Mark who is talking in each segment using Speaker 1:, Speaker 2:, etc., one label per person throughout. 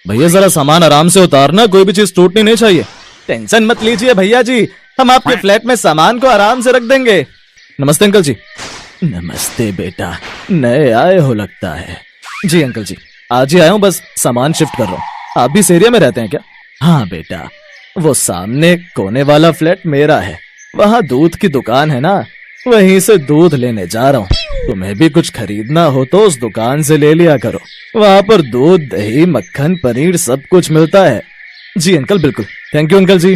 Speaker 1: भैया जरा सामान आराम से उतारना, कोई भी चीज टूटनी नहीं चाहिए। टेंशन मत लीजिए भैया जी, हम आपके फ्लैट में सामान को आराम से रख देंगे। नमस्ते अंकल जी। नमस्ते बेटा, नए आए हो लगता है। जी अंकल जी, आज ही आया हूँ, बस सामान शिफ्ट कर रहा हूँ। आप भी इस एरिया में रहते हैं क्या? हाँ बेटा, वो सामने कोने वाला फ्लैट मेरा है, वहाँ दूध की दुकान है ना, वहीं से दूध लेने जा रहा हूँ। तुम्हें भी कुछ खरीदना हो तो उस दुकान से ले लिया करो, वहाँ पर दूध, दही, मक्खन, पनीर सब कुछ मिलता है। जी अंकल, बिल्कुल। थैंक यू अंकल जी।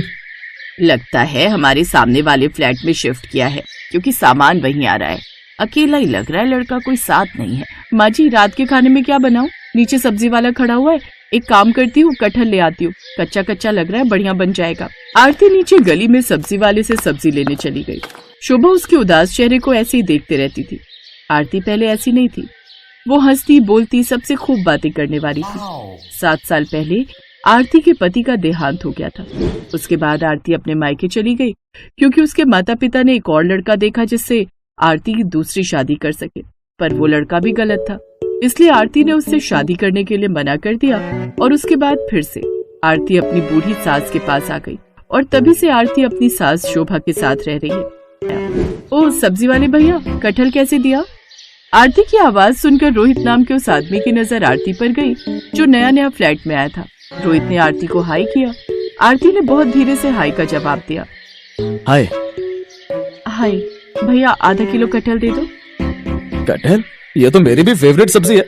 Speaker 2: लगता है हमारे सामने वाले फ्लैट में शिफ्ट किया है, क्योंकि सामान वहीं आ रहा है। अकेला ही लग रहा है, लड़का कोई साथ नहीं है। माँ जी, रात के खाने में क्या बनाऊं? नीचे सब्जी वाला खड़ा हुआ है, एक काम करती हूँ, कटहल ले आती हूँ। कच्चा कच्चा लग रहा है, बढ़िया बन जाएगा। आरती नीचे गली में सब्जी वाले से सब्जी लेने चली गई। शोभा उसके उदास चेहरे को ऐसे ही देखते रहती थी। आरती पहले ऐसी नहीं थी, वो हंसती बोलती सबसे खूब बातें करने वाली थी। 7 साल पहले आरती के पति का देहांत हो गया था। उसके बाद आरती अपने मायके चली गई, क्योंकि उसके माता पिता ने एक और लड़का देखा जिससे आरती की दूसरी शादी कर सके, पर वो लड़का भी गलत था। इसलिए आरती ने उससे शादी करने के लिए मना कर दिया और उसके बाद फिर से आरती अपनी बूढ़ी सास के पास आ गई और तभी से आरती अपनी सास शोभा के साथ रह रही है। ओ सब्जी वाले भैया, कटहल कैसे दिया? आरती की आवाज सुनकर रोहित नाम के उस आदमी की नजर आरती पर गई जो नया नया फ्लैट में आया था। रोहित ने आरती को हाय किया। आरती ने बहुत धीरे से हाय का जवाब दिया।
Speaker 1: हाय।
Speaker 2: हाय भैया, आधा किलो कटहल दे दो।
Speaker 1: कटहल? ये तो मेरी भी फेवरेट सब्जी है।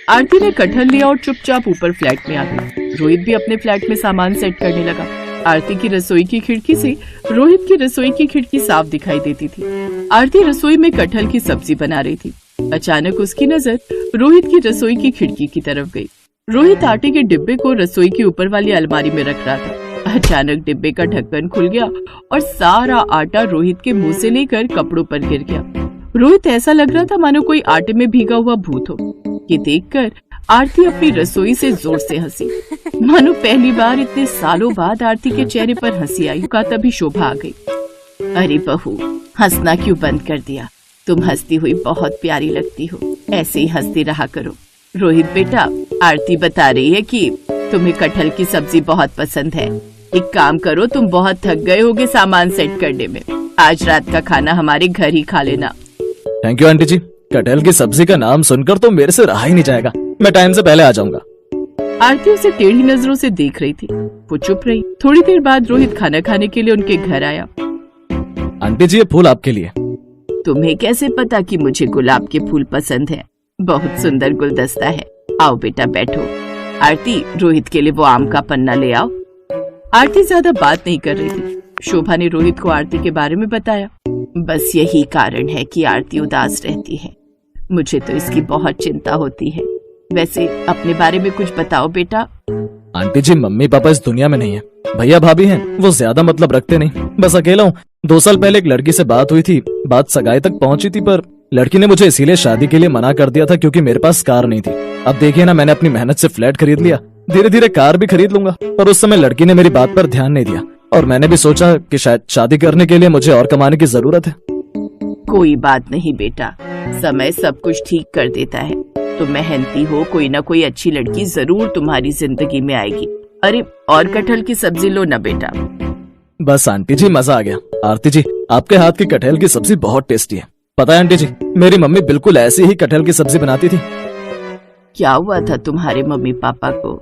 Speaker 2: आरती ने कटहल लिया और चुपचाप ऊपर फ्लैट में आ गई। रोहित भी अपने फ्लैट में सामान सेट करने लगा। आरती की रसोई की खिड़की से रोहित की रसोई की खिड़की साफ दिखाई देती थी। आरती रसोई में कटहल की सब्जी बना रही थी। अचानक उसकी नजर रोहित की रसोई की खिड़की की तरफ गई। रोहित आटे के डिब्बे को रसोई की ऊपर वाली अलमारी में रख रहा था। अचानक डिब्बे का ढक्कन खुल गया और सारा आटा रोहित के मुंह से लेकर कपड़ों पर गिर गया। रोहित ऐसा लग रहा था मानो कोई आटे में भीगा हुआ भूत हो। ये देखकर आरती अपनी रसोई से जोर से हंसी, मानो पहली बार इतने सालों बाद आरती के चेहरे पर हंसी आई। का तभी शोभा आ गई। अरे बहू, हंसना क्यों बंद कर दिया? तुम हंसती हुई बहुत प्यारी लगती हो, ऐसे ही हंसती रहा करो। रोहित बेटा, आरती बता रही है कि तुम्हें कटहल की सब्जी बहुत पसंद है। एक काम करो, तुम बहुत थक गए होगे सामान सेट करने में, आज रात का खाना हमारे घर ही खा लेना।
Speaker 1: थैंक यू आंटी जी, कटहल की सब्जी का नाम सुनकर तो मेरे से रहा ही नहीं जाएगा। मैं टाइम से पहले आ जाऊंगा।
Speaker 2: आरती उसे टेढ़ी नजरों से देख रही थी। वो चुप रही। थोड़ी देर बाद रोहित खाना खाने के लिए उनके घर आया।
Speaker 1: आंटी जी, ये फूल आपके लिए।
Speaker 2: तुम्हें कैसे पता कि मुझे गुलाब के फूल पसंद है? बहुत सुंदर गुलदस्ता है। आओ बेटा बैठो। आरती, रोहित के लिए वो आम का पन्ना ले आओ। आरती ज्यादा बात नहीं कर रही थी। शोभा ने रोहित को आरती के बारे में बताया। बस यही कारण है कि आरती उदास रहती है। मुझे तो इसकी बहुत चिंता होती है। वैसे अपने बारे में कुछ बताओ बेटा।
Speaker 1: आंटी जी, मम्मी पापा इस दुनिया में नहीं है। भैया भाभी हैं, वो ज्यादा मतलब रखते नहीं, बस अकेला हूँ। 2 साल पहले एक लड़की से बात हुई थी, बात सगाई तक पहुंची थी, पर लड़की ने मुझे इसीलिए शादी के लिए मना कर दिया था क्योंकि मेरे पास कार नहीं थी। अब देखिए ना, मैंने अपनी मेहनत से फ्लैट खरीद लिया, धीरे धीरे कार भी खरीद लूंगा। पर उस समय लड़की ने मेरी बात पर ध्यान नहीं दिया और मैंने भी सोचा कि शायद शादी करने के लिए मुझे और कमाने की जरूरत है।
Speaker 2: कोई बात नहीं बेटा, समय सब कुछ ठीक कर देता है। तुम मेहनती हो, कोई ना कोई अच्छी लड़की जरूर तुम्हारी जिंदगी में आएगी। अरे और कटहल की सब्जी लो ना बेटा।
Speaker 1: बस आंटी जी, मजा आ गया। आरती जी, आपके हाथ की कटहल की सब्जी बहुत टेस्टी है। पता है आंटी जी, मेरी मम्मी बिल्कुल ऐसी ही कटहल की सब्जी बनाती थी।
Speaker 2: क्या हुआ था तुम्हारे मम्मी पापा को?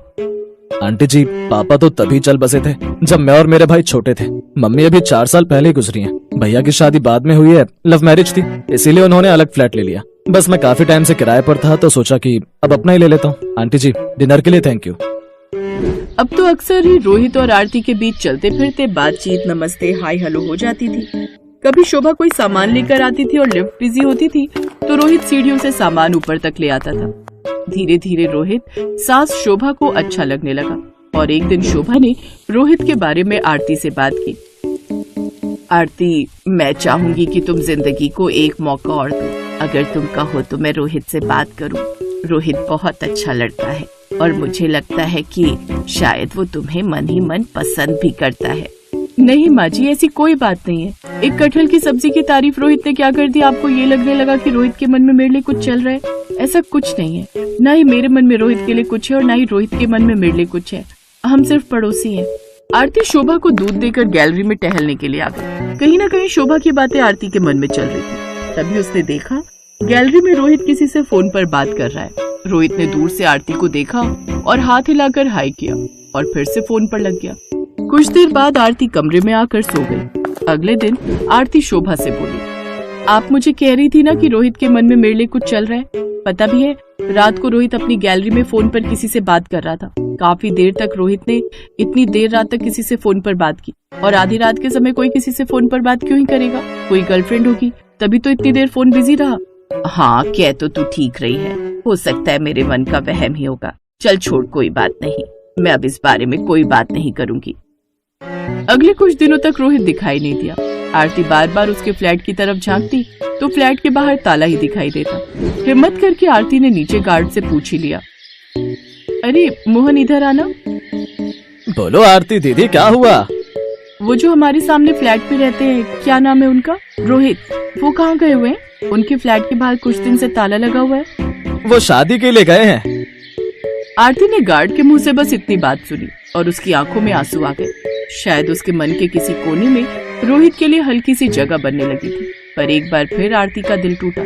Speaker 1: आंटी जी, पापा तो तभी चल बसे थे जब मैं और मेरे भाई छोटे थे। मम्मी अभी 4 साल पहले ही गुजरी हैं। भैया की शादी बाद में हुई है, लव मैरिज थी, इसीलिए उन्होंने अलग फ्लैट ले लिया। बस मैं काफी टाइम से किराए पर था तो सोचा कि अब अपना ही ले लेता हूँ। आंटी जी, डिनर के लिए थैंक यू।
Speaker 2: अब तो अक्सर ही रोहित और आरती के बीच चलते फिरते बातचीत, नमस्ते, हाय हेलो हो जाती थी। कभी शोभा कोई सामान लेकर आती थी और लिफ्ट बिजी होती थी तो रोहित सीढ़ियों से सामान ऊपर तक ले आता था। धीरे धीरे रोहित सास शोभा को अच्छा लगने लगा और एक दिन शोभा ने रोहित के बारे में आरती से बात की। आरती, मैं चाहूंगी कि तुम जिंदगी को एक मौका और दो। अगर तुम कहो तो मैं रोहित से बात करूं। रोहित बहुत अच्छा लड़का है और मुझे लगता है कि शायद वो तुम्हें मन ही मन पसंद भी करता है। नहीं माँ जी, ऐसी कोई बात नहीं है। एक कटहल की सब्जी की तारीफ रोहित ने क्या कर दी, आपको ये लगने लगा कि रोहित के मन में मेरे लिए कुछ चल रहा है। ऐसा कुछ नहीं है, ना ही मेरे मन में रोहित के लिए कुछ है और ना ही रोहित के मन में मेरे लिए कुछ है। हम सिर्फ पड़ोसी हैं। आरती शोभा को दूध देकर गैलरी में टहलने के लिए आ गई। कहीं ना कहीं शोभा की बातें आरती के मन में चल रही थी। तभी उसने देखा गैलरी में रोहित किसी से फोन पर बात कर रहा है। रोहित ने दूर से आरती को देखा और हाथ हिलाकर हाय किया और फिर से फोन पर लग गया। कुछ देर बाद आरती कमरे में आकर सो गई। अगले दिन आरती शोभा से बोली, आप मुझे कह रही थी ना कि रोहित के मन में मेरे लिए कुछ चल रहा है। पता भी है, रात को रोहित अपनी गैलरी में फोन पर किसी से बात कर रहा था। काफी देर तक रोहित ने इतनी देर रात तक किसी से फोन पर बात की, और आधी रात के समय कोई किसी से फोन पर बात क्यों ही करेगा? कोई गर्लफ्रेंड होगी, तभी तो इतनी देर फोन बिजी रहा। हाँ, कह तो तू ठीक रही है, हो सकता है मेरे मन का वहम ही होगा। चल छोड़, कोई बात नहीं, मैं अब इस बारे में कोई बात नहीं करूंगी। अगले कुछ दिनों तक रोहित दिखाई नहीं दिया। आरती बार बार उसके फ्लैट की तरफ झांकती तो फ्लैट के बाहर ताला ही दिखाई देता। हिम्मत करके आरती ने नीचे गार्ड से पूछ ही लिया, अरे मोहन इधर आना।
Speaker 1: बोलो आरती दीदी, क्या हुआ?
Speaker 2: वो जो हमारे सामने फ्लैट पे रहते हैं, क्या नाम है उनका? रोहित। वो कहाँ गए हुए हैं? उनके फ्लैट के बाहर कुछ दिन से ताला लगा हुआ है।
Speaker 1: वो शादी के लिए गए हैं।
Speaker 2: आरती ने गार्ड के मुंह से बस इतनी बात सुनी और उसकी आंखों में आंसू आ गए। शायद उसके मन के किसी कोने में रोहित के लिए हल्की सी जगह बनने लगी थी। पर एक बार फिर आरती का दिल टूटा।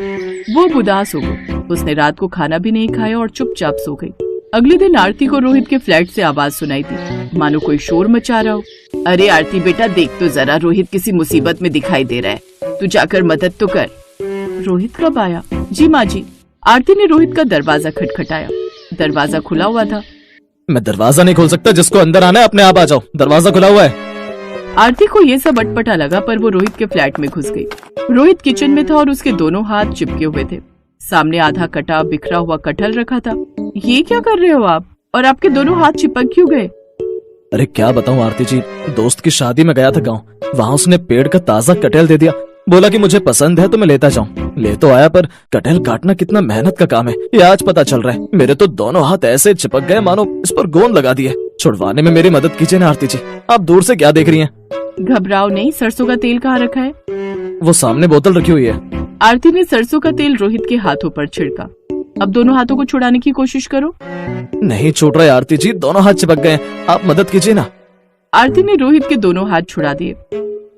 Speaker 2: वो उदास हो गई। उसने रात को खाना भी नहीं खाया और चुपचाप सो गई। अगले दिन आरती को रोहित के फ्लैट से आवाज सुनाई थी, मानो कोई शोर मचा रहा हो। अरे आरती बेटा, देख तो जरा, रोहित किसी मुसीबत में दिखाई दे रहा है, तू जाकर मदद तो कर। रोहित कब आया? जी माँ जी। आरती ने रोहित का दरवाजा खटखटाया। दरवाजा खुला हुआ था।
Speaker 1: मैं दरवाजा नहीं खोल सकता, जिसको अंदर आना है अपने आप आ जाओ, दरवाजा खुला हुआ है।
Speaker 2: आरती को ये सब अटपटा लगा, पर वो रोहित के फ्लैट में घुस गई। रोहित किचन में था और उसके दोनों हाथ चिपके हुए थे। सामने आधा कटा बिखरा हुआ कटहल रखा था। ये क्या कर रहे हो आप? और आपके दोनों हाथ चिपक क्यों गए?
Speaker 1: अरे क्या बताऊं आरती जी, दोस्त की शादी में गया था गाँव, वहाँ उसने पेड़ का ताजा कटहल दे दिया। बोला कि मुझे पसंद है तो मैं लेता जाऊं। ले तो आया, पर कटहल काटना कितना मेहनत का काम है ये आज पता चल रहा है। मेरे तो दोनों हाथ ऐसे चिपक गए मानो इस पर गोंद लगा दिए। छुड़वाने में मेरी मदद कीजिए ना आरती जी, आप दूर से क्या देख रही हैं?
Speaker 2: घबराओ नहीं, सरसों का तेल कहाँ रखा है?
Speaker 1: वो सामने बोतल रखी हुई है।
Speaker 2: आरती ने सरसों का तेल रोहित के हाथों पर छिड़का। अब दोनों हाथों को छुड़ाने की कोशिश करो।
Speaker 1: नहीं छूट रहे आरती जी, दोनों हाथ चिपक गए, आप मदद कीजिए ना।
Speaker 2: आरती ने रोहित के दोनों हाथ छुड़ा दिए।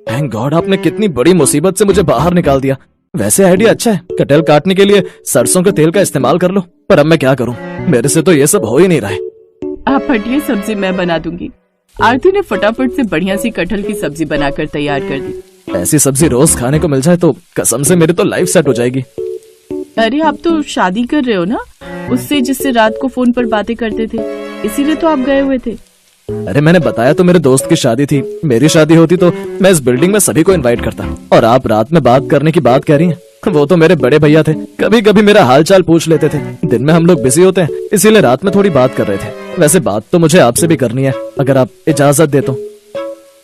Speaker 1: थैंक गॉड, आपने कितनी बड़ी मुसीबत से मुझे बाहर निकाल दिया। वैसे आइडिया अच्छा है, कटहल काटने के लिए सरसों के तेल का इस्तेमाल कर लो, पर अब मैं क्या करूं, मेरे से तो ये सब हो ही नहीं रहा है।
Speaker 2: आप हटिए, सब्जी मैं बना दूंगी। आरती ने फटाफट से बढ़िया सी कटहल की सब्जी बनाकर तैयार कर दी।
Speaker 1: ऐसी सब्जी रोज खाने को मिल जाए तो कसम से मेरी तो लाइफ सेट हो जाएगी।
Speaker 2: अरे आप तो शादी कर रहे हो ना उससे, जिससे रात को फोन पर बातें करते थे, इसीलिए तो आप गए हुए थे।
Speaker 1: अरे मैंने बताया तो मेरे दोस्त की शादी थी। मेरी शादी होती तो मैं इस बिल्डिंग में सभी को इनवाइट करता, और आप रात में बात करने की बात कह रही हैं। वो तो मेरे बड़े भैया थे, कभी कभी मेरा हाल चाल पूछ लेते थे। दिन में हम लोग बिजी होते हैं, इसीलिए रात में थोड़ी बात कर रहे थे। वैसे बात तो मुझे आपसे भी करनी है, अगर आप इजाजत दे तो।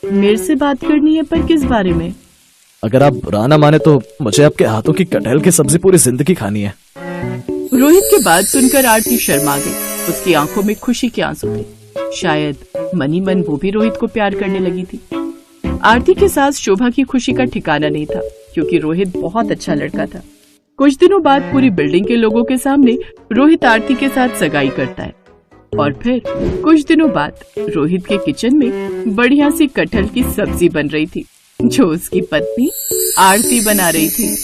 Speaker 2: मेरे से बात करनी है, पर किस बारे में?
Speaker 1: अगर आप बुरा ना माने तो मुझे आपके हाथों की कटहल की सब्जी पूरी जिंदगी खानी है।
Speaker 2: रोहित की बात सुनकर आरती शर्मा गई। उसकी आंखों में खुशी के आंसू थे। शायद मन ही मन वो भी रोहित को प्यार करने लगी थी। आरती के साथ शोभा की खुशी का ठिकाना नहीं था, क्योंकि रोहित बहुत अच्छा लड़का था। कुछ दिनों बाद पूरी बिल्डिंग के लोगों के सामने रोहित आरती के साथ सगाई करता है, और फिर कुछ दिनों बाद रोहित के किचन में बढ़िया सी कटहल की सब्जी बन रही थी, जो उसकी पत्नी आरती बना रही थी।